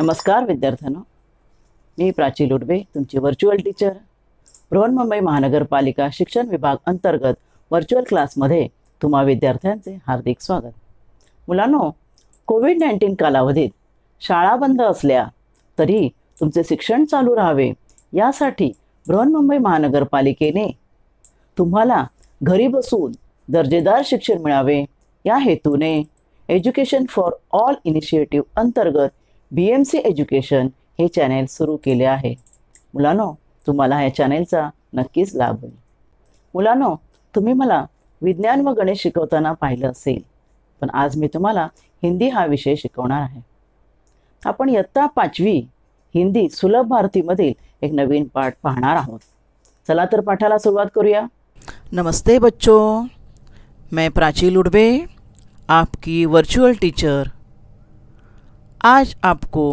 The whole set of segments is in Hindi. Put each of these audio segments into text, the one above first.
नमस्कार विद्यार्थ्यांनो, मी प्राची लुडवे तुमची व्हर्च्युअल टीचर. बृहन्मुंबई महानगरपालिका शिक्षण विभाग अंतर्गत व्हर्च्युअल क्लासमध्ये तुम्हा विद्यार्थ्यांचे हार्दिक स्वागत. मुलांनो, कोविड-19 कालावधीत शाळा बंद असल्या तरी तुमचे शिक्षण चालू राहावे यासाठी बृहन्मुंबई महानगरपालिकेने तुम्हाला घरी बसून दर्जेदार शिक्षण मिळावे या हेतूने एज्युकेशन फॉर ऑल इनिशिएटिव्ह अंतर्गत BMC एज्युकेशन हे चॅनेल सुरू केले आहे. मुलांनो, तुम्हाला या चॅनेलचा नक्कीच लाभ होईल. मुलांनो, तुम्ही मला विज्ञान व गणित शिकवताना पाहिलं असेल, पण आज मी तुम्हाला हिंदी हा विषय शिकवणार आहे. आपण इयत्ता 5वी हिंदी सुलभ भारतीमधील एक नवीन पाठ पाहणार आहोत. चला तर पाठाला सुरुवात करूया. नमस्ते बच्चों, मैं प्राची लुडवे आपकी वर्चुअल टीचर आज आपको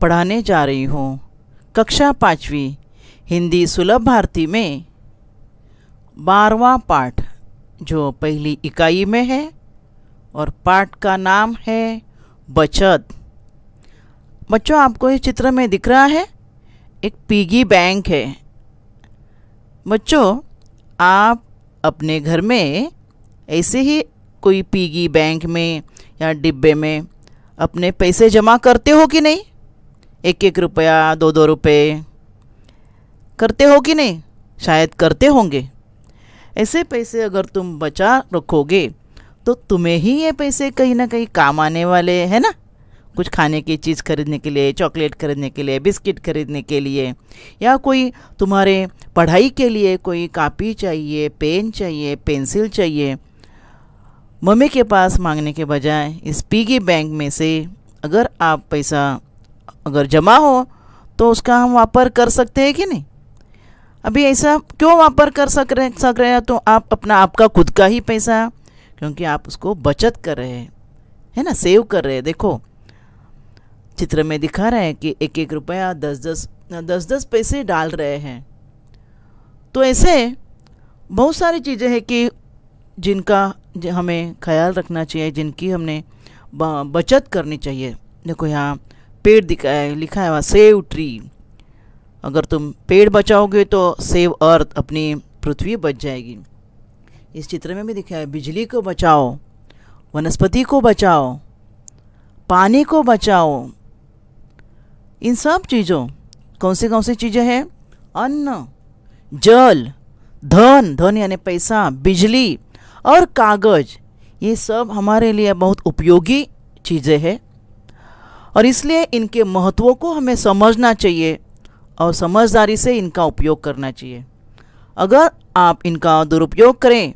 पढ़ाने जा रही हूँ कक्षा 5वीं हिंदी सुलभ भारती में 12वां पाठ जो पहली इकाई में है और पाठ का नाम है बचत. बच्चों, आपको इस चित्र में दिख रहा है एक पिगी बैंक है. बच्चों, आप अपने घर में ऐसे ही कोई पिगी बैंक में या डिब्बे में अपने पैसे जमा करते हो कि नहीं? 1-1 रुपया 2-2 रुपये करते हो कि नहीं? शायद करते होंगे. ऐसे पैसे अगर तुम बचा रखोगे तो तुम्हें ही ये पैसे कहीं ना कहीं काम आने वाले हैं ना. कुछ खाने की चीज़ खरीदने के लिए, चॉकलेट खरीदने के लिए, बिस्किट खरीदने के लिए, या कोई तुम्हारे पढ़ाई के लिए कोई कापी चाहिए, पेन चाहिए, पेंसिल चाहिए. मम्मी के पास मांगने के बजाय इस पिगी बैंक में से अगर आप पैसा अगर जमा हो तो उसका हम वापर कर सकते हैं कि नहीं? अभी ऐसा क्यों वापर कर सक रहे हैं? तो आप अपना आपका खुद का ही पैसा, क्योंकि आप उसको बचत कर रहे हैं, है ना, सेव कर रहे हैं. देखो चित्र में दिखा रहे हैं कि 1-1 रुपया 10-10 पैसे डाल रहे हैं. तो ऐसे बहुत सारी चीज़ें हैं कि जिनका हमें ख्याल रखना चाहिए, जिनकी हमने बचत करनी चाहिए. देखो यहाँ पेड़ लिखा है वहाँ सेव ट्री. अगर तुम पेड़ बचाओगे तो सेव अर्थ, अपनी पृथ्वी बच जाएगी. इस चित्र में भी दिखा है बिजली को बचाओ, वनस्पति को बचाओ, पानी को बचाओ. इन सब चीज़ों कौन सी चीज़ें हैं? अन्न, जल, धन यानी पैसा, बिजली और कागज़, ये सब हमारे लिए बहुत उपयोगी चीज़ें हैं और इसलिए इनके महत्व को हमें समझना चाहिए और समझदारी से इनका उपयोग करना चाहिए. अगर आप इनका दुरुपयोग करें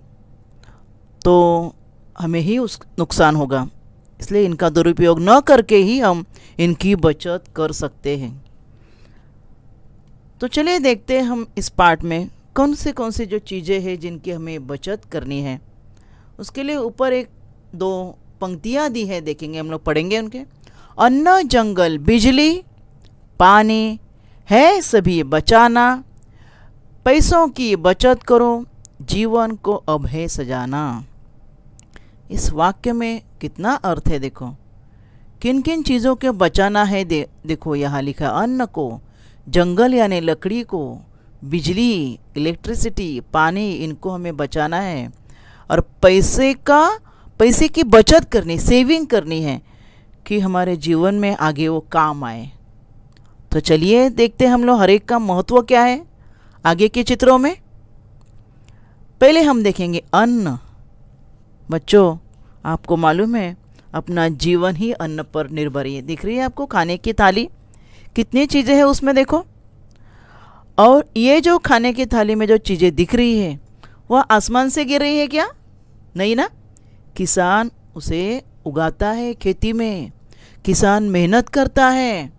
तो हमें ही उस नुकसान होगा. इसलिए इनका दुरुपयोग न करके ही हम इनकी बचत कर सकते हैं. तो चलिए देखते हैं हम इस पाठ में कौन से जो चीज़ें हैं जिनकी हमें बचत करनी है. उसके लिए ऊपर 1-2 पंक्तियाँ दी है, देखेंगे हम लोग, पढ़ेंगे उनके. अन्न, जंगल, बिजली, पानी है सभी बचाना, पैसों की बचत करो, जीवन को अब है सजाना. इस वाक्य में कितना अर्थ है. देखो किन किन चीज़ों के बचाना है. देखो यहाँ लिखा अन्न को, जंगल यानी लकड़ी को, बिजली इलेक्ट्रिसिटी, पानी, इनको हमें बचाना है और पैसे की बचत करनी, सेविंग करनी है कि हमारे जीवन में आगे वो काम आए. तो चलिए देखते हैं हम लोग हर एक का महत्व क्या है आगे के चित्रों में. पहले हम देखेंगे अन्न. बच्चों, आपको मालूम है अपना जीवन ही अन्न पर निर्भर है. दिख रही है आपको खाने की थाली, कितनी चीज़ें हैं उसमें देखो. और ये जो खाने की थाली में जो चीज़ें दिख रही है वह आसमान से गिर रही है क्या? नहीं ना. किसान उसे उगाता है खेती में. किसान मेहनत करता है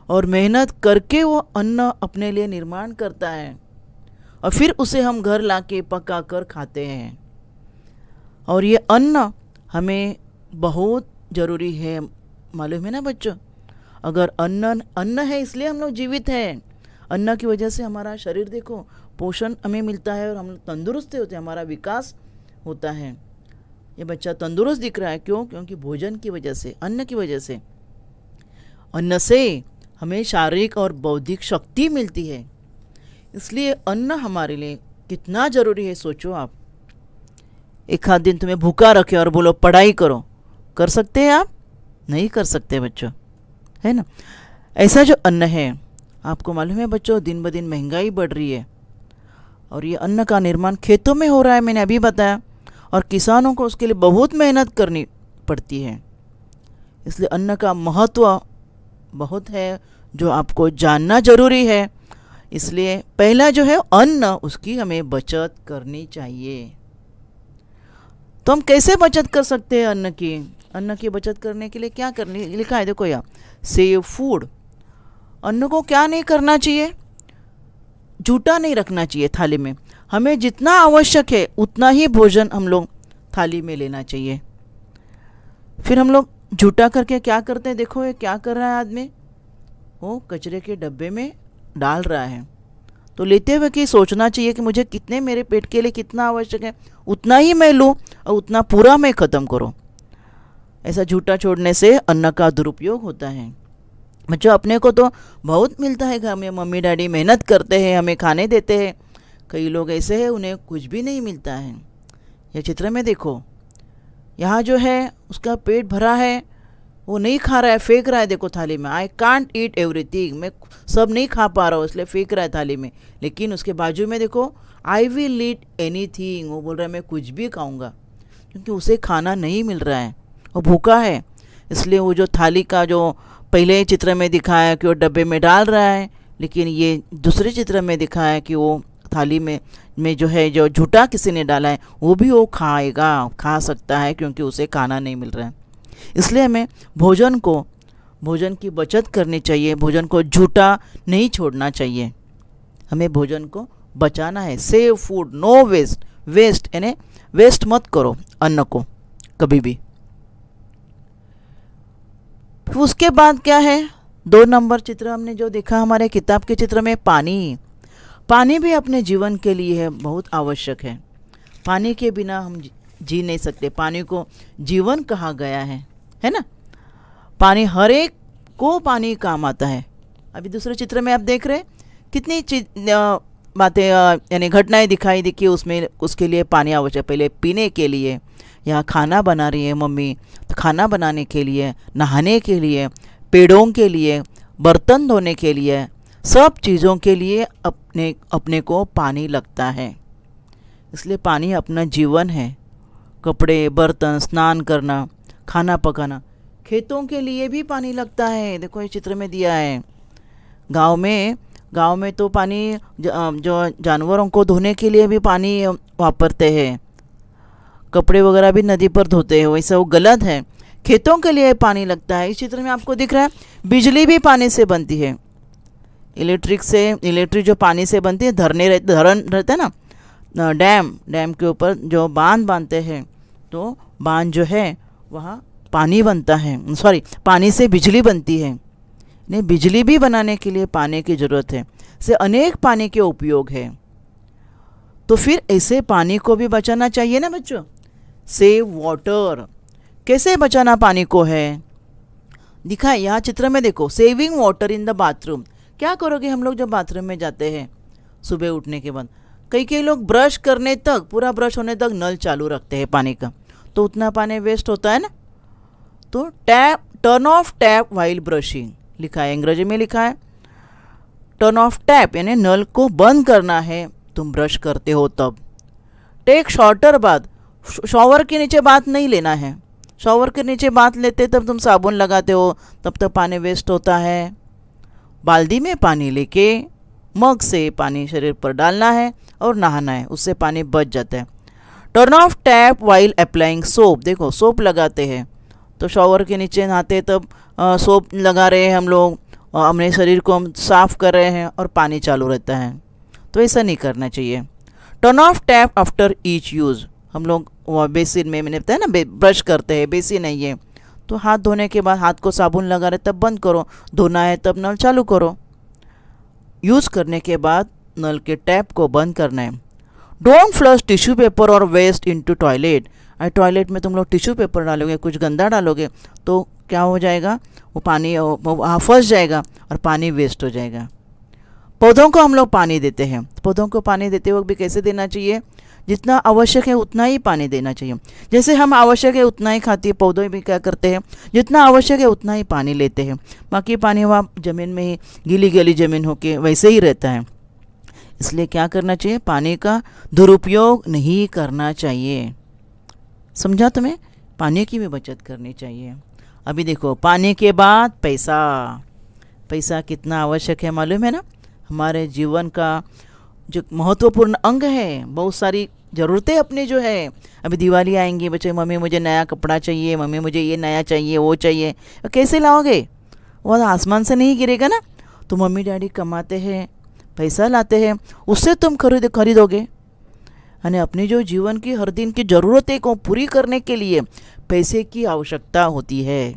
और मेहनत करके वो अन्न अपने लिए निर्माण करता है और फिर उसे हम घर लाके पका कर खाते हैं. और ये अन्न हमें बहुत ज़रूरी है, मालूम है ना बच्चों. अगर अन्न है इसलिए हम लोग जीवित हैं. अन्न की वजह से हमारा शरीर देखो पोषण हमें मिलता है और हम तंदुरुस्त होते हैं, हमारा विकास होता है. ये बच्चा तंदुरुस्त दिख रहा है, क्यों? क्योंकि भोजन की वजह से, अन्न की वजह से. अन्न से हमें शारीरिक और बौद्धिक शक्ति मिलती है। इसलिए अन्न हमारे लिए कितना ज़रूरी है सोचो आप। एक आध दिन तुम्हें भूखा रखे और बोलो पढ़ाई करो, कर सकते हैं आप? नहीं कर सकते बच्चों, है ना। ऐसा जो अन्न है, आपको मालूम है बच्चों, दिन ब दिन महंगाई बढ़ रही है और ये अन्न का निर्माण खेतों में हो रहा है, मैंने अभी बताया, और किसानों को उसके लिए बहुत मेहनत करनी पड़ती है। इसलिए अन्न का महत्व बहुत है जो आपको जानना ज़रूरी है। इसलिए पहला जो है अन्न, उसकी हमें बचत करनी चाहिए। तो हम कैसे बचत कर सकते हैं अन्न की? अन्न की बचत करने के लिए क्या करने लिखा है, देखो यहाँ, सेव फूड। अन्न को क्या नहीं करना चाहिए? झूठा नहीं रखना चाहिए थाली में। हमें जितना आवश्यक है उतना ही भोजन हम लोग थाली में लेना चाहिए। फिर हम लोग झूठा करके क्या करते हैं, देखो ये क्या कर रहा है आदमी, वो कचरे के डब्बे में डाल रहा है। तो लेते हुए कि सोचना चाहिए कि मुझे कितने, मेरे पेट के लिए कितना आवश्यक है उतना ही मैं लूँ और उतना पूरा मैं ख़त्म करूँ। ऐसा झूठा छोड़ने से अन्न का दुरुपयोग होता है। बच्चों अपने को तो बहुत मिलता है घर में, मम्मी डैडी मेहनत करते हैं, हमें खाने देते हैं। कई लोग ऐसे हैं उन्हें कुछ भी नहीं मिलता है। यह चित्र में देखो, यहाँ जो है उसका पेट भरा है, वो नहीं खा रहा है, फेंक रहा है, देखो थाली में। आई कांट ईट एवरीथिंग, मैं सब नहीं खा पा रहा हूँ इसलिए फेंक रहा है थाली में। लेकिन उसके बाजू में देखो, आई विल ईट एनीथिंग, वो बोल रहा है मैं कुछ भी खाऊंगा, क्योंकि उसे खाना नहीं मिल रहा है, वो भूखा है। इसलिए वो जो थाली का जो पहले चित्र में दिखाया कि वो डब्बे में डाल रहा है, लेकिन ये दूसरे चित्र में दिखाया कि वो थाली में जो है जो झूठा किसी ने डाला है वो भी वो खाएगा, खा सकता है, क्योंकि उसे खाना नहीं मिल रहा है। इसलिए हमें भोजन की बचत करनी चाहिए, भोजन को झूठा नहीं छोड़ना चाहिए, हमें भोजन को बचाना है। सेव फूड, नो वेस्ट यानी वेस्ट मत करो अन्न को कभी भी। फिर उसके बाद क्या है, 2 नंबर चित्र हमने जो देखा हमारे किताब के चित्र में, पानी भी अपने जीवन के लिए है बहुत आवश्यक है। पानी के बिना हम जी नहीं सकते, पानी को जीवन कहा गया है ना। पानी हर एक को पानी काम आता है। अभी दूसरे चित्र में आप देख रहे हैं कितनी बातें यानी घटनाएं दिखाई देखिए, उसमें उसके लिए पानी आवश्यक। पहले पीने के लिए, यहाँ खाना बना रही है मम्मी, तो खाना बनाने के लिए, नहाने के लिए, पेड़ों के लिए, बर्तन धोने के लिए, सब चीज़ों के लिए अपने को पानी लगता है। इसलिए पानी अपना जीवन है। कपड़े, बर्तन, स्नान करना, खाना पकाना, खेतों के लिए भी पानी लगता है। देखो ये चित्र में दिया है, गांव में तो पानी जो जानवरों को धोने के लिए भी पानी वापरते हैं, कपड़े वगैरह भी नदी पर धोते हैं, वैसा वो गलत है। खेतों के लिए पानी लगता है। इस चित्र में आपको दिख रहा है बिजली भी पानी से बनती है। इलेक्ट्रिक जो पानी से बनती है, धरण रहता है ना, डैम के ऊपर जो बांध बांधते हैं, तो बांध जो है वहाँ पानी बनता है, पानी से बिजली बनती है। नहीं, बिजली भी बनाने के लिए पानी की ज़रूरत है। से अनेक पानी के उपयोग है। तो फिर ऐसे पानी को भी बचाना चाहिए ना बच्चों। सेव वाटर, कैसे बचाना पानी को है दिखाए यहाँ चित्र में देखो। Saving water in the bathroom, क्या करोगे हम लोग जब बाथरूम में जाते हैं सुबह उठने के बाद, कई लोग ब्रश करने तक, पूरा ब्रश होने तक नल चालू रखते हैं पानी का, तो उतना पानी वेस्ट होता है ना। तो turn off tap while brushing लिखा है, अंग्रेजी में लिखा है टर्न ऑफ टैप, यानी नल को बंद करना है तुम ब्रश करते हो तब। टेक शॉर्टर बाथ, शॉवर के नीचे बाथ नहीं लेना है। शॉवर के नीचे बाथ लेते तब तुम साबुन लगाते हो, तब तक पानी वेस्ट होता है। बाल्टी में पानी लेके मग से पानी शरीर पर डालना है और नहाना है, उससे पानी बच जाता है। Turn off tap while applying soap, देखो सोप लगाते हैं तो शॉवर के नीचे नहाते तब सोप लगा रहे हैं हम लोग, अपने शरीर को हम साफ़ कर रहे हैं और पानी चालू रहता है, तो ऐसा नहीं करना चाहिए। Turn off tap after each use, हम लोग बेसिन में, मैंने बताया ना ब्रश करते हैं, बेसिन है ये, तो हाथ धोने के बाद हाथ को साबुन लगा रहे तब बंद करो, धोना है तब नल चालू करो। यूज़ करने के बाद नल के टैप को बंद करना है। डोंट फ्लश टिश्यू पेपर और वेस्ट इनटू टॉयलेट, और टॉयलेट में तुम लोग टिश्यू पेपर डालोगे, कुछ गंदा डालोगे तो क्या हो जाएगा, वो पानी वहाँ फंस जाएगा और पानी वेस्ट हो जाएगा। पौधों को हम लोग पानी देते हैं, पौधों को पानी देते वक्त भी कैसे देना चाहिए, जितना आवश्यक है उतना ही पानी देना चाहिए। जैसे हम आवश्यक है उतना ही खाते हैं, पौधे भी क्या करते हैं, जितना आवश्यक है उतना ही पानी लेते हैं, बाकी पानी वहाँ ज़मीन में ही गीली गीली ज़मीन होके वैसे ही रहता है। इसलिए क्या करना चाहिए, पानी का दुरुपयोग नहीं करना चाहिए। समझा तुम्हें, पानी की भी बचत करनी चाहिए। अभी देखो, पानी के बाद पैसा, पैसा कितना आवश्यक है मालूम है ना, हमारे जीवन का जो महत्वपूर्ण अंग है। बहुत सारी ज़रूरतें अपनी जो है, अभी दिवाली आएंगी, बच्चे मम्मी मुझे नया कपड़ा चाहिए, मम्मी मुझे ये नया चाहिए, वो चाहिए, तो कैसे लाओगे, वो आसमान से नहीं गिरेगा ना। तो मम्मी डैडी कमाते हैं, पैसा लाते हैं, उससे तुम खरीदोगे। यानी अपनी जो जीवन की हर दिन की ज़रूरतें को पूरी करने के लिए पैसे की आवश्यकता होती है।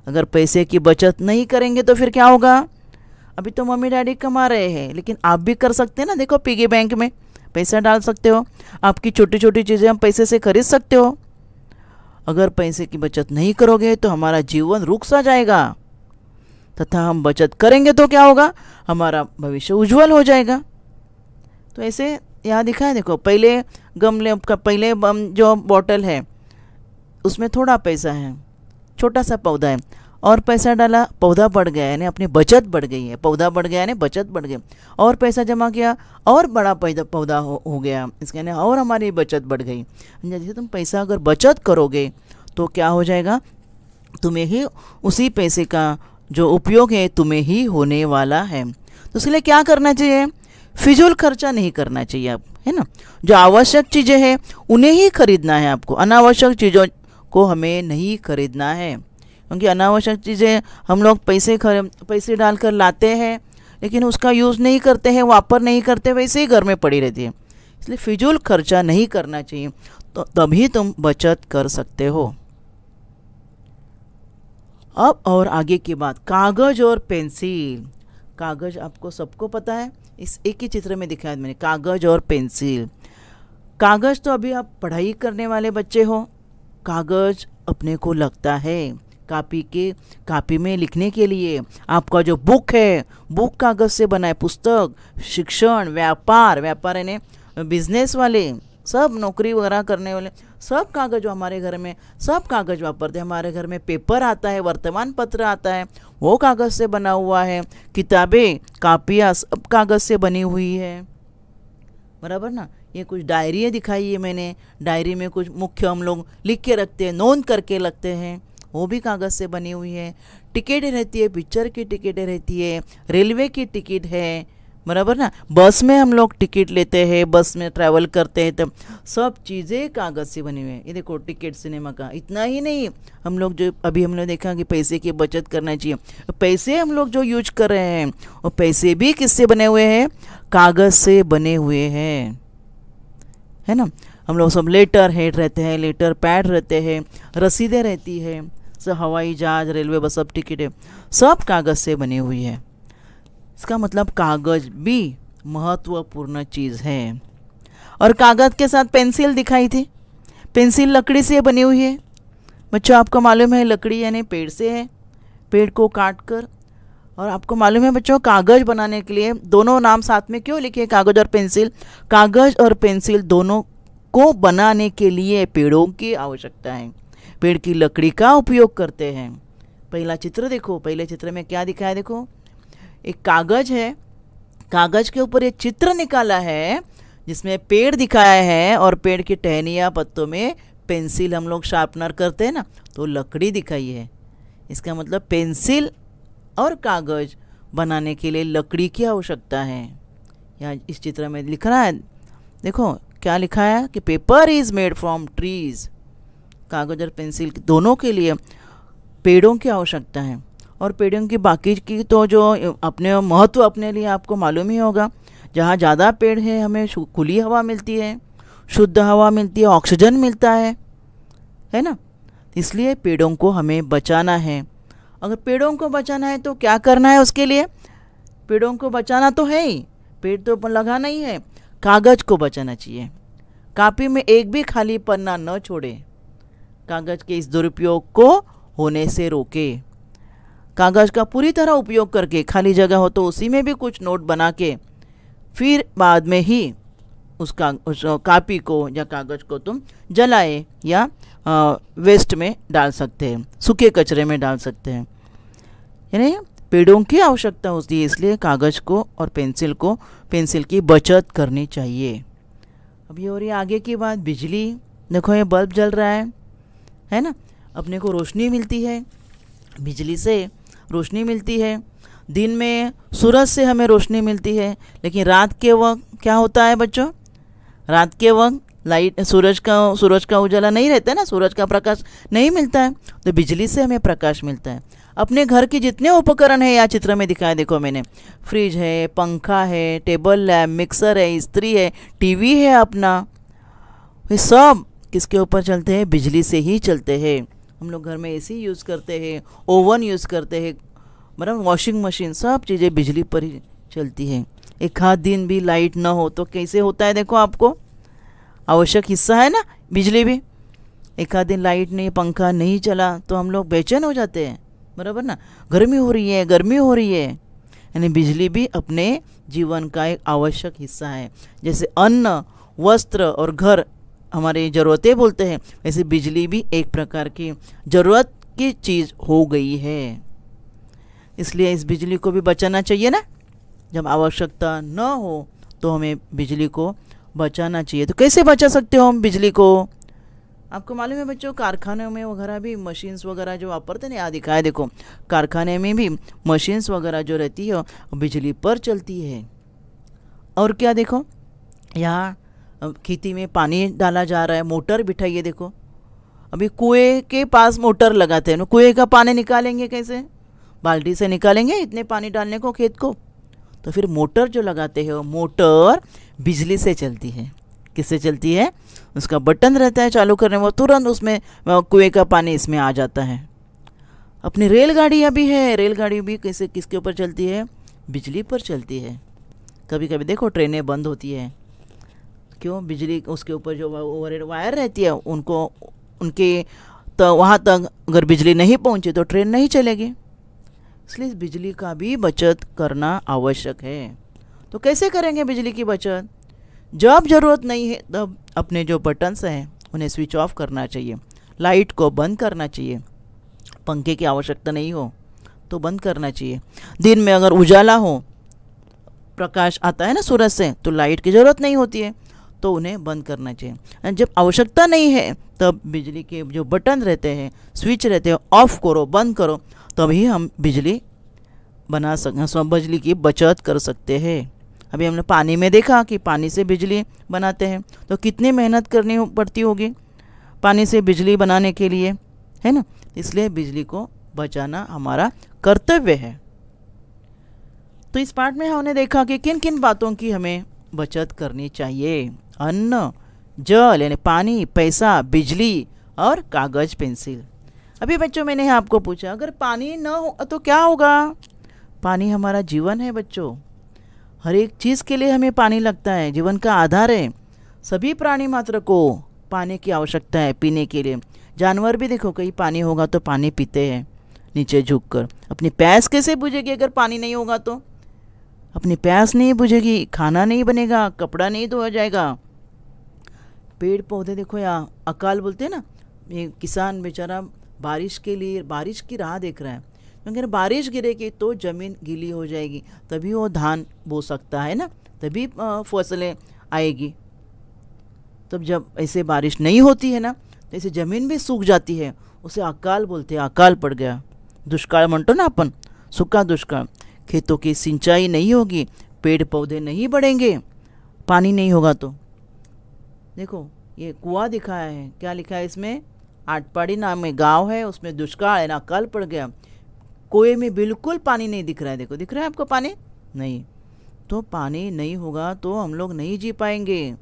अगर पैसे की बचत नहीं करेंगे तो फिर क्या होगा। अभी तो मम्मी डैडी कमा रहे हैं, लेकिन आप भी कर सकते हैं ना। देखो, पिगी बैंक में पैसा डाल सकते हो, आपकी छोटी छोटी चीज़ें हम पैसे से खरीद सकते हो। अगर पैसे की बचत नहीं करोगे तो हमारा जीवन रुक सा जाएगा, तथा हम बचत करेंगे तो क्या होगा, हमारा भविष्य उज्जवल हो जाएगा। तो ऐसे यहाँ दिखा है, देखो, पहले गमले का पहले जो बॉटल है उसमें थोड़ा पैसा है, छोटा सा पौधा है, और पैसा डाला, पौधा बढ़ गया, यानी अपनी बचत बढ़ गई है। पौधा बढ़ गया यानी बचत बढ़ गई, और पैसा जमा किया और बड़ा पौधा हो गया, इसके यानी और हमारी बचत बढ़ गई। जैसे तुम पैसा अगर बचत करोगे तो क्या हो जाएगा, तुम्हें ही उसी पैसे का जो उपयोग है तुम्हें ही होने वाला है। तो इसलिए क्या करना चाहिए, फिजूल खर्चा नहीं करना चाहिए आप, है ना। जो आवश्यक चीज़ें हैं उन्हें ही खरीदना है आपको, अनावश्यक चीज़ों को हमें नहीं खरीदना है। क्योंकि अनावश्यक चीज़ें हम लोग पैसे डालकर लाते हैं, लेकिन उसका यूज़ नहीं करते हैं, वापर नहीं करते, वैसे ही घर में पड़ी रहती है। इसलिए फिजूल खर्चा नहीं करना चाहिए, तो तभी तुम बचत कर सकते हो। अब और आगे की बात, कागज़ और पेंसिल। कागज़ आपको सबको पता है, इस एक ही चित्र में दिखाया मैंने, कागज़ और पेंसिल। कागज़ तो अभी आप पढ़ाई करने वाले बच्चे हो, कागज़ अपने को लगता है कापी में लिखने के लिए। आपका जो बुक है, बुक कागज़ से बना है, पुस्तक, शिक्षण, व्यापार यानी बिजनेस वाले, सब नौकरी वगैरह करने वाले, सब कागज़ जो हमारे घर में, सब कागज़ वापरते हैं। हमारे घर में पेपर आता है, वर्तमान पत्र आता है, वो कागज़ से बना हुआ है। किताबें, कापियाँ सब कागज़ से बनी हुई है, बराबर ना। ये कुछ डायरियाँ दिखाई है मैंने, डायरी में कुछ मुख्य हम लोग लिख के रखते हैं, नोट करके रखते हैं, वो भी कागज़ से बनी हुई है। टिकटें रहती है, पिक्चर की टिकटें रहती है, रेलवे की टिकट है, बराबर ना। बस में हम लोग टिकट लेते हैं, बस में ट्रैवल करते हैं, तब सब चीज़ें कागज़ से बनी हुई है। ये देखो, टिकट सिनेमा का। इतना ही नहीं, हम लोग जो अभी हमने देखा कि पैसे की बचत करना चाहिए, पैसे हम लोग जो यूज कर रहे हैं वो पैसे भी किससे बने हुए हैं, कागज़ से बने हुए हैं, है ना। हम लोग सब लेटर हेड रहते हैं, लेटर पैड रहते हैं, रसीदें रहती है, सब हवाई जहाज, रेलवे, बस सब टिकटें सब कागज़ से बनी हुई है। इसका मतलब कागज़ भी महत्वपूर्ण चीज़ है। और कागज़ के साथ पेंसिल दिखाई थी, पेंसिल लकड़ी से बनी हुई है। बच्चों, आपको मालूम है लकड़ी यानी पेड़ से है, पेड़ को काट कर। और आपको मालूम है बच्चों, कागज़ बनाने के लिए दोनों नाम साथ में क्यों लिखे, कागज़ और पेंसिल। कागज़ और पेंसिल दोनों को बनाने के लिए पेड़ों की आवश्यकता है, पेड़ की लकड़ी का उपयोग करते हैं। पहला चित्र देखो, पहले चित्र में क्या दिखाया, देखो एक कागज़ है, कागज़ के ऊपर एक चित्र निकाला है जिसमें पेड़ दिखाया है, और पेड़ की टहनियाँ, पत्तों में पेंसिल हम लोग शार्पनर करते हैं ना, तो लकड़ी दिखाई है। इसका मतलब पेंसिल और कागज़ बनाने के लिए लकड़ी की आवश्यकता है। यहाँ इस चित्र में लिख रहा है, देखो क्या लिखा है कि paper is made from trees. कागज़ और पेंसिल दोनों के लिए पेड़ों की आवश्यकता है। और पेड़ों की बाकी की तो जो अपने महत्व अपने लिए आपको मालूम ही होगा। जहाँ ज़्यादा पेड़ है हमें खुली हवा मिलती है, शुद्ध हवा मिलती है, ऑक्सीजन मिलता है ना। इसलिए पेड़ों को हमें बचाना है। अगर पेड़ों को बचाना है तो क्या करना है, उसके लिए पेड़ों को बचाना तो है ही, पेड़ तो लगाना ही है, कागज़ को बचाना चाहिए। कापी में एक भी खाली पन्ना न छोड़े, कागज़ के इस दुरुपयोग को होने से रोके। कागज़ का पूरी तरह उपयोग करके, खाली जगह हो तो उसी में भी कुछ नोट बना के फिर बाद में ही उस कापी को या कागज़ को तुम जलाए या वेस्ट में डाल सकते हैं, सूखे कचरे में डाल सकते हैं। यानी पेड़ों की आवश्यकता होती है, इसलिए कागज़ को और पेंसिल की बचत करनी चाहिए। अब ये हो रही आगे की बात, बिजली। देखो ये बल्ब जल रहा है ना, अपने को रोशनी मिलती है, बिजली से रोशनी मिलती है। दिन में सूरज से हमें रोशनी मिलती है, लेकिन रात के वक्त क्या होता है बच्चों? रात के वक्त लाइट सूरज का उजाला नहीं रहता है ना, सूरज का प्रकाश नहीं मिलता है, तो बिजली से हमें प्रकाश मिलता है। अपने घर के जितने उपकरण हैं यहाँ चित्र में दिखाया, देखो मैंने, फ्रिज है, पंखा है, टेबल लैम्प, मिक्सर है, इस्त्री है, टीवी है अपना, ये सब किसके ऊपर चलते हैं? बिजली से ही चलते हैं। हम लोग घर में एसी यूज़ करते हैं, ओवन यूज़ करते हैं, मतलब वॉशिंग मशीन, सब चीज़ें बिजली पर ही चलती हैं। एक आध दिन भी लाइट ना हो तो कैसे होता है? देखो आपको आवश्यक हिस्सा है ना बिजली भी। एक आध दिन लाइट नहीं, पंखा नहीं चला तो हम लोग बेचैन हो जाते हैं, बराबर ना। गर्मी हो रही है, यानी बिजली भी अपने जीवन का एक आवश्यक हिस्सा है। जैसे अन्न, वस्त्र और घर हमारी ज़रूरतें बोलते हैं, वैसे बिजली भी एक प्रकार की ज़रूरत की चीज़ हो गई है। इसलिए इस बिजली को भी बचाना चाहिए ना। जब आवश्यकता न हो तो हमें बिजली को बचाना चाहिए। तो कैसे बचा सकते हो हम बिजली को? आपको मालूम है बच्चों, कारखानों में वगैरह भी मशीन्स वगैरह जो वापरते हैं, यहाँ दिखाया देखो, कारखाने में भी मशीन्स वगैरह जो रहती है बिजली पर चलती है। और क्या देखो, यहाँ खेती में पानी डाला जा रहा है, मोटर बिठाइए। देखो अभी कुएं के पास मोटर लगाते हैं, कुएं का पानी निकालेंगे कैसे? बाल्टी से निकालेंगे इतने पानी डालने को खेत को? तो फिर मोटर जो लगाते हैं वो मोटर बिजली से चलती है। किससे चलती है? उसका बटन रहता है चालू करने में, वो तुरंत उसमें कुएं का पानी इसमें आ जाता है। अपनी रेलगाड़ियाँ भी है, रेलगाड़ी भी कैसे, किसके ऊपर चलती है? बिजली पर चलती है। कभी कभी देखो ट्रेनें बंद होती है, क्यों? बिजली उसके ऊपर जो वायर रहती है उनके तो वहाँ तक अगर बिजली नहीं पहुँची तो ट्रेन नहीं चलेगी। इसलिए बिजली का भी बचत करना आवश्यक है। तो कैसे करेंगे बिजली की बचत? जब ज़रूरत नहीं है तब अपने जो बटन्स हैं उन्हें स्विच ऑफ करना चाहिए, लाइट को बंद करना चाहिए। पंखे की आवश्यकता नहीं हो तो बंद करना चाहिए। दिन में अगर उजाला हो, प्रकाश आता है ना सूरज से, तो लाइट की ज़रूरत नहीं होती है, तो उन्हें बंद करना चाहिए। जब आवश्यकता नहीं है तब बिजली के जो बटन रहते हैं, स्विच रहते हैं, ऑफ करो, बंद करो, तभी हम बिजली बना सकते, बिजली की बचत कर सकते हैं। अभी हमने पानी में देखा कि पानी से बिजली बनाते हैं, तो कितनी मेहनत करनी पड़ती होगी पानी से बिजली बनाने के लिए, है ना। इसलिए बिजली को बचाना हमारा कर्तव्य है। तो इस पार्ट में हमने देखा कि किन किन बातों की हमें बचत करनी चाहिए। अन्न, जल यानी पानी, पैसा, बिजली और कागज़, पेंसिल। अभी बच्चों मैंने आपको पूछा, अगर पानी न हो तो क्या होगा? पानी हमारा जीवन है बच्चों, हर एक चीज़ के लिए हमें पानी लगता है, जीवन का आधार है। सभी प्राणी मात्र को पानी की आवश्यकता है पीने के लिए। जानवर भी देखो, कहीं पानी होगा तो पानी पीते हैं नीचे झुककर। अपनी प्यास कैसे बुझेगी अगर पानी नहीं होगा? तो अपनी प्यास नहीं बुझेगी, खाना नहीं बनेगा, कपड़ा नहीं धोया जाएगा। पेड़ पौधे देखो, यहाँ अकाल बोलते हैं ना, ये किसान बेचारा बारिश के लिए बारिश की राह देख रहा है। अगर बारिश गिरेगी तो ज़मीन गीली हो जाएगी, तभी वो धान बो सकता है ना, तभी फसलें आएगी। तब जब ऐसे बारिश नहीं होती है ना, तो ऐसे ज़मीन भी सूख जाती है, उसे अकाल बोलते हैं। अकाल पड़ गया, दुष्काळ म्हणतो ना अपन, सूखा दुष्काळ। खेतों की सिंचाई नहीं होगी, पेड़ पौधे नहीं बढ़ेंगे, पानी नहीं होगा। तो देखो ये कुआं दिखाया है, क्या लिखा है इसमें? आटपाड़ी नाम में गांव है, उसमें दुष्काल है ना, अकाल पड़ गया, कुएं में बिल्कुल पानी नहीं दिख रहा है। देखो दिख रहा है आपको पानी? नहीं। तो पानी नहीं होगा तो हम लोग नहीं जी पाएंगे।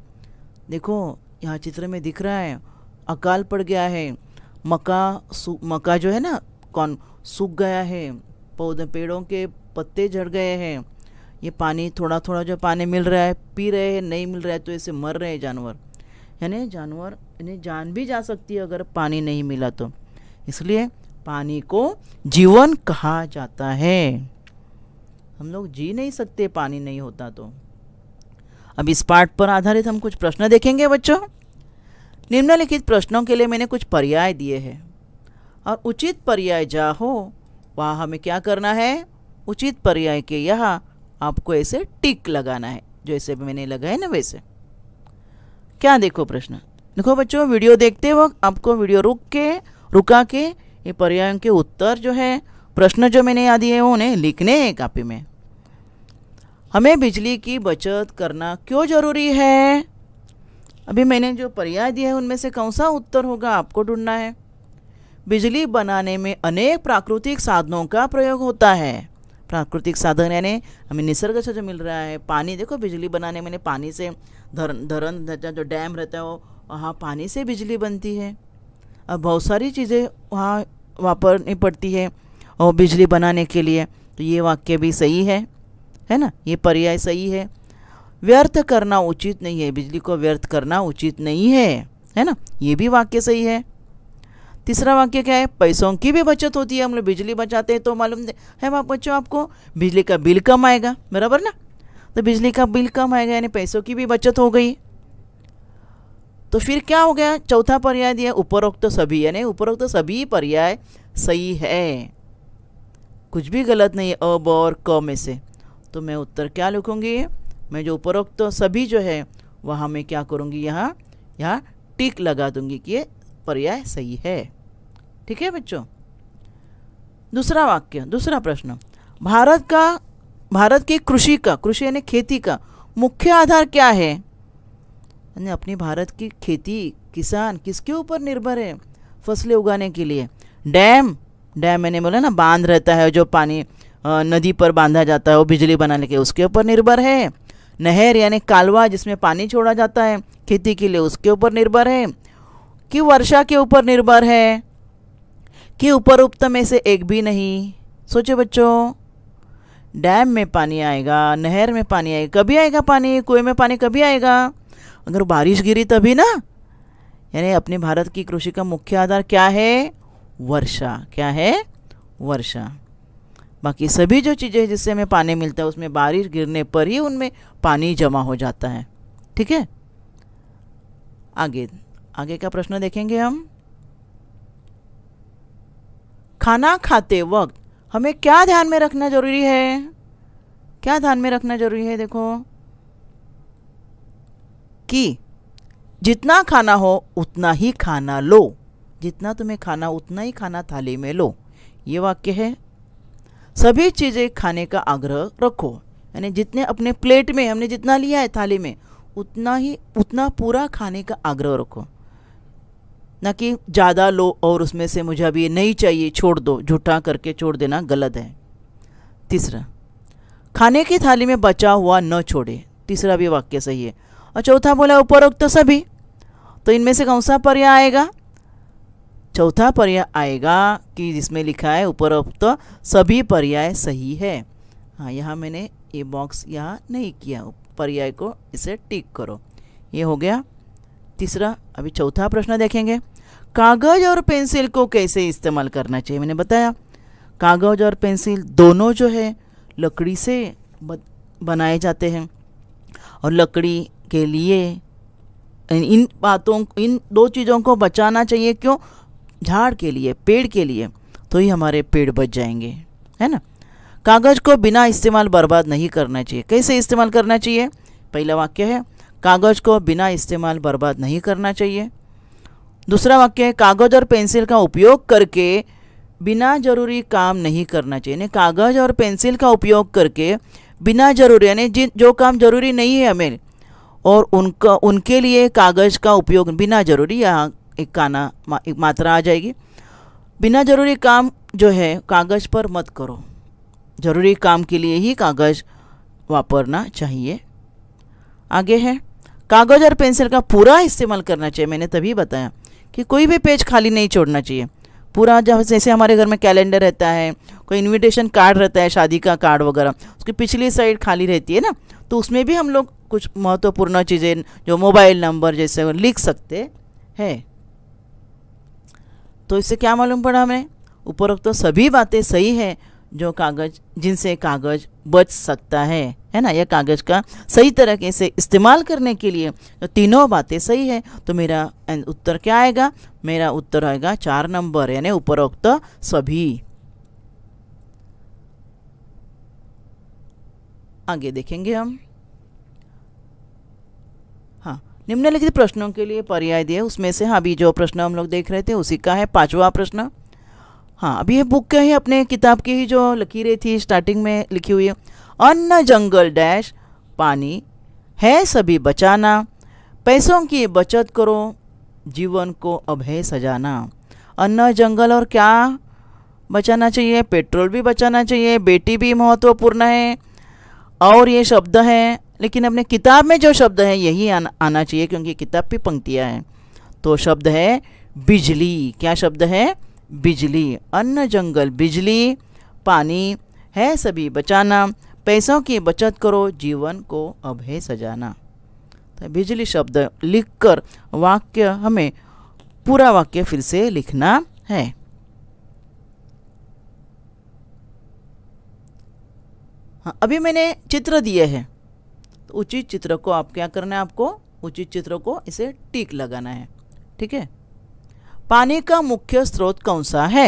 देखो यहाँ चित्र में दिख रहा है, अकाल पड़ गया है, मक्का जो है ना, कौन सूख गया है, पौधे पेड़ों के पत्ते झड़ गए हैं। ये पानी थोड़ा थोड़ा जो पानी मिल रहा है पी रहे हैं, नहीं मिल रहा है तो ऐसे मर रहे हैं जानवर। यानी जानवर यानी जान भी जा सकती है अगर पानी नहीं मिला तो। इसलिए पानी को जीवन कहा जाता है। हम लोग जी नहीं सकते पानी नहीं होता तो। अब इस पाठ पर आधारित हम कुछ प्रश्न देखेंगे बच्चों। निम्नलिखित प्रश्नों के लिए मैंने कुछ पर्याय दिए हैं और उचित पर्याय जहाँ हो वहाँ हमें क्या करना है, उचित पर्याय के यहाँ आपको ऐसे टिक लगाना है, जैसे मैंने लगाए ना वैसे। क्या देखो प्रश्न, देखो बच्चों वीडियो देखते वक्त आपको वीडियो रुका के ये पर्यायों के उत्तर जो है, प्रश्न जो मैंने याद दिए हैं उन्हें लिखने हैं कापी में। हमें बिजली की बचत करना क्यों जरूरी है? अभी मैंने जो पर्याय दिए हैं उनमें से कौन सा उत्तर होगा आपको ढूंढना है। बिजली बनाने में अनेक प्राकृतिक साधनों का प्रयोग होता है। प्राकृतिक साधन यानी हमें निसर्ग से जो मिल रहा है, पानी। देखो बिजली बनाने में पानी से धरन जो डैम रहता है वहाँ पानी से बिजली बनती है। अब बहुत सारी चीज़ें वहाँ वापरनी पड़ती है और बिजली बनाने के लिए, तो ये वाक्य भी सही है ना, ये पर्याय सही है। व्यर्थ करना उचित नहीं है, बिजली को व्यर्थ करना उचित नहीं है ना, ये भी वाक्य सही है। तीसरा वाक्य क्या है, पैसों की भी बचत होती है। हम लोग बिजली बचाते हैं तो मालूम है बच्चों आपको, बिजली का बिल कम आएगा, बराबर ना। तो बिजली का बिल कम आएगा यानी पैसों की भी बचत हो गई। तो फिर क्या हो गया, चौथा पर्याय दिया उपरोक्त सभी, यानी उपरोक्त सभी पर्याय सही है, कुछ भी गलत नहीं है अ, ब और क में से। तो मैं उत्तर क्या लिखूंगी, मैं जो उपरोक्त सभी जो है वहाँ मैं क्या करूँगी, यहाँ टिक लगा दूंगी कि ये पर्याय सही है। ठीक है बच्चों। दूसरा वाक्य, दूसरा प्रश्न, भारत की कृषि यानी खेती का मुख्य आधार क्या है? यानी अपनी भारत की खेती, किसान किसके ऊपर निर्भर है फसलें उगाने के लिए? डैम मैंने बोला ना, बांध रहता है जो पानी नदी पर बांधा जाता है वो बिजली बनाने के, उसके ऊपर निर्भर है। नहर यानी कालवा जिसमें पानी छोड़ा जाता है खेती के लिए, उसके ऊपर निर्भर है। कि वर्षा के ऊपर निर्भर है, कि उपरोक्त में से एक भी नहीं? सोचो बच्चों, डैम में पानी आएगा, नहर में पानी आएगा, कभी आएगा पानी, कुएं में पानी कभी आएगा? अगर बारिश गिरी तभी ना। यानी अपने भारत की कृषि का मुख्य आधार क्या है? वर्षा। क्या है? वर्षा। बाकी सभी जो चीज़ें जिससे हमें पानी मिलता है उसमें बारिश गिरने पर ही उनमें पानी जमा हो जाता है। ठीक है, आगे का प्रश्न देखेंगे हम। खाना खाते वक्त हमें क्या ध्यान में रखना जरूरी है? क्या ध्यान में रखना जरूरी है? देखो कि जितना खाना हो उतना ही खाना लो, जितना तुम्हें खाना उतना ही खाना थाली में लो, ये वाक्य है। सभी चीज़ें खाने का आग्रह रखो, यानी जितने अपने प्लेट में हमने जितना लिया है थाली में उतना पूरा खाने का आग्रह रखो, ना कि ज़्यादा लो और उसमें से मुझे अभी नहीं चाहिए छोड़ दो, झूठा करके छोड़ देना गलत है। तीसरा, खाने की थाली में बचा हुआ न छोड़े, तीसरा भी वाक्य सही है। और चौथा बोला उपरोक्त सभी, तो इनमें से कौन सा पर्याय आएगा? चौथा पर्याय आएगा कि जिसमें लिखा है उपरोक्त सभी पर्याय सही है। हाँ, यहाँ मैंने ये बॉक्स यहाँ नहीं किया, पर्याय को इसे टिक करो। ये हो गया तीसरा। अभी चौथा प्रश्न देखेंगे, कागज और पेंसिल को कैसे इस्तेमाल करना चाहिए? मैंने बताया कागज और पेंसिल दोनों जो है लकड़ी से बनाए जाते हैं और लकड़ी के लिए इन दो चीज़ों को बचाना चाहिए। क्यों? झाड़ के लिए, पेड़ के लिए, तो ही हमारे पेड़ बच जाएंगे, है ना। कागज को बिना इस्तेमाल बर्बाद नहीं करना चाहिए। कैसे इस्तेमाल करना चाहिए? पहला वाक्य है कागज को बिना इस्तेमाल बर्बाद नहीं करना चाहिए। दूसरा वाक्य है कागज और पेंसिल का उपयोग करके बिना जरूरी काम नहीं करना चाहिए। यानी कागज और पेंसिल का उपयोग करके बिना जरूरी, यानी जो काम जरूरी नहीं है हमें और उनके लिए कागज का उपयोग बिना जरूरी, यहाँ एक मात्रा आ जाएगी, बिना जरूरी काम जो है कागज पर मत करो, जरूरी काम के लिए ही कागज वापरना चाहिए। आगे है कागज और पेंसिल का पूरा इस्तेमाल करना चाहिए। मैंने तभी बताया कि कोई भी पेज खाली नहीं छोड़ना चाहिए, पूरा जैसे हमारे घर में कैलेंडर रहता है, कोई इनविटेशन कार्ड रहता है, शादी का कार्ड वगैरह, उसकी पिछली साइड खाली रहती है ना, तो उसमें भी हम लोग कुछ महत्वपूर्ण चीज़ें जो मोबाइल नंबर जैसे लिख सकते हैं। तो इससे क्या मालूम पड़ा हमें? उपरोक्त तो सभी बातें सही है जो कागज जिनसे कागज बच सकता है ना। यह कागज का सही तरीके से इस्तेमाल करने के लिए तो तीनों बातें सही है। तो मेरा उत्तर क्या आएगा? मेरा उत्तर आएगा 4 नंबर, यानी उपरोक्त सभी। आगे देखेंगे हम। हाँ, निम्नलिखित प्रश्नों के लिए पर्याय दिए, उसमें से अभी जो प्रश्न हम लोग देख रहे थे उसी का है 5वां प्रश्न। हाँ, अभी ये बुक क्या है, अपने किताब की ही जो लकीरें थी स्टार्टिंग में लिखी हुई है, अन्न जंगल डैश पानी है सभी बचाना, पैसों की बचत करो जीवन को अब है सजाना। अन्न जंगल और क्या बचाना चाहिए? पेट्रोल भी बचाना चाहिए, बेटी भी महत्वपूर्ण है, और ये शब्द है, लेकिन अपने किताब में जो शब्द है यही आना चाहिए क्योंकि किताब की पंक्तियाँ हैं। तो शब्द है बिजली। क्या शब्द है? बिजली। अन्न जंगल बिजली, पानी है सभी बचाना, पैसों की बचत करो जीवन को अब है सजाना। तो बिजली शब्द लिखकर वाक्य हमें पूरा वाक्य फिर से लिखना है। हाँ, अभी मैंने चित्र दिए हैं, तो उचित चित्र को आप क्या करना है? आपको उचित चित्र को इसे टिक लगाना है। ठीक है। पानी का मुख्य स्रोत कौन सा है?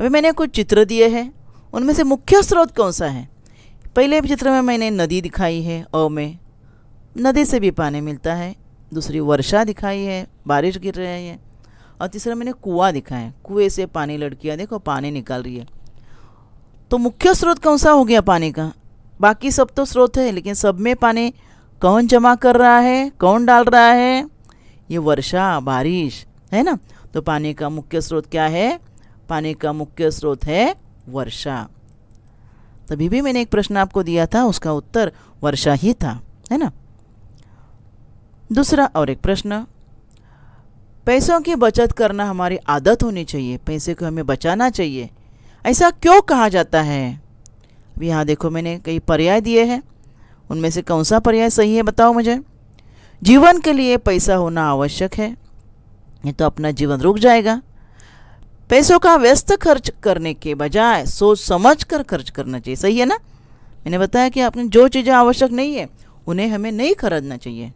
अभी मैंने कुछ चित्र दिए हैं, उनमें से मुख्य स्रोत कौन सा है? पहले चित्र में मैंने नदी दिखाई है, अ में नदी से भी पानी मिलता है। दूसरी वर्षा दिखाई है, बारिश गिर रही है। और तीसरा मैंने कुआं दिखाया है, कुएं से पानी लड़कियां देखो पानी निकाल रही है। तो मुख्य स्रोत कौन सा हो गया पानी का? बाकी सब तो स्रोत है, लेकिन सब में पानी कौन जमा कर रहा है, कौन डाल रहा है? ये वर्षा, बारिश है ना। तो पानी का मुख्य स्रोत क्या है? पानी का मुख्य स्रोत है वर्षा। तभी भी मैंने एक प्रश्न आपको दिया था, उसका उत्तर वर्षा ही था, है ना। दूसरा और एक प्रश्न, पैसों की बचत करना हमारी आदत होनी चाहिए, पैसे को हमें बचाना चाहिए, ऐसा क्यों कहा जाता है? अभी यहाँ देखो मैंने कई पर्याय दिए हैं, उनमें से कौन सा पर्याय सही है बताओ मुझे। जीवन के लिए पैसा होना आवश्यक है, नहीं तो अपना जीवन रुक जाएगा। पैसों का व्यस्त खर्च करने के बजाय सोच समझ कर खर्च करना चाहिए, सही है ना। मैंने बताया कि आपने जो चीज़ें आवश्यक नहीं है उन्हें हमें नहीं खरीदना चाहिए,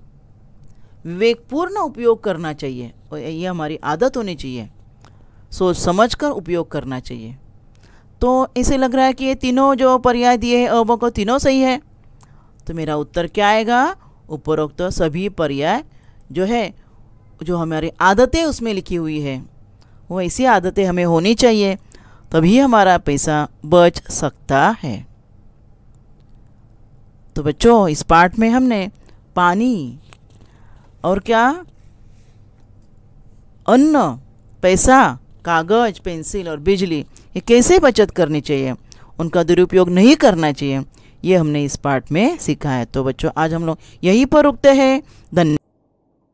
विवेकपूर्ण उपयोग करना चाहिए, और ये हमारी आदत होनी चाहिए, सोच समझ कर उपयोग करना चाहिए। तो इसे लग रहा है कि ये तीनों जो पर्याय दिए हैं अब को तीनों सही है। तो मेरा उत्तर क्या आएगा? उपरोक्त सभी पर्याय जो है, जो हमारी आदतें उसमें लिखी हुई है, वो ऐसी आदतें हमें होनी चाहिए, तभी हमारा पैसा बच सकता है। तो बच्चों, इस पाठ में हमने पानी और क्या, अन्न, पैसा, कागज, पेंसिल और बिजली, ये कैसे बचत करनी चाहिए, उनका दुरुपयोग नहीं करना चाहिए, ये हमने इस पाठ में सीखा है। तो बच्चों, आज हम लोग यहीं पर रुकते हैं। धन्यवाद।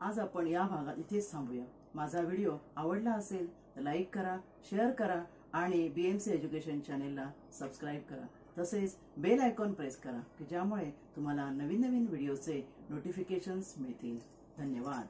आज आपण या भागात इथेच थांबूया। माझा व्हिडिओ आवडला असेल तर लाईक करा, शेअर करा आणि BMC एज्युकेशन चॅनेलला सबस्क्राईब करा। तसेच बेल आयकॉन प्रेस करा की ज्यामुळे तुम्हाला नवीन नवीन व्हिडिओचे नोटिफिकेशन्स मिळतील। धन्यवाद।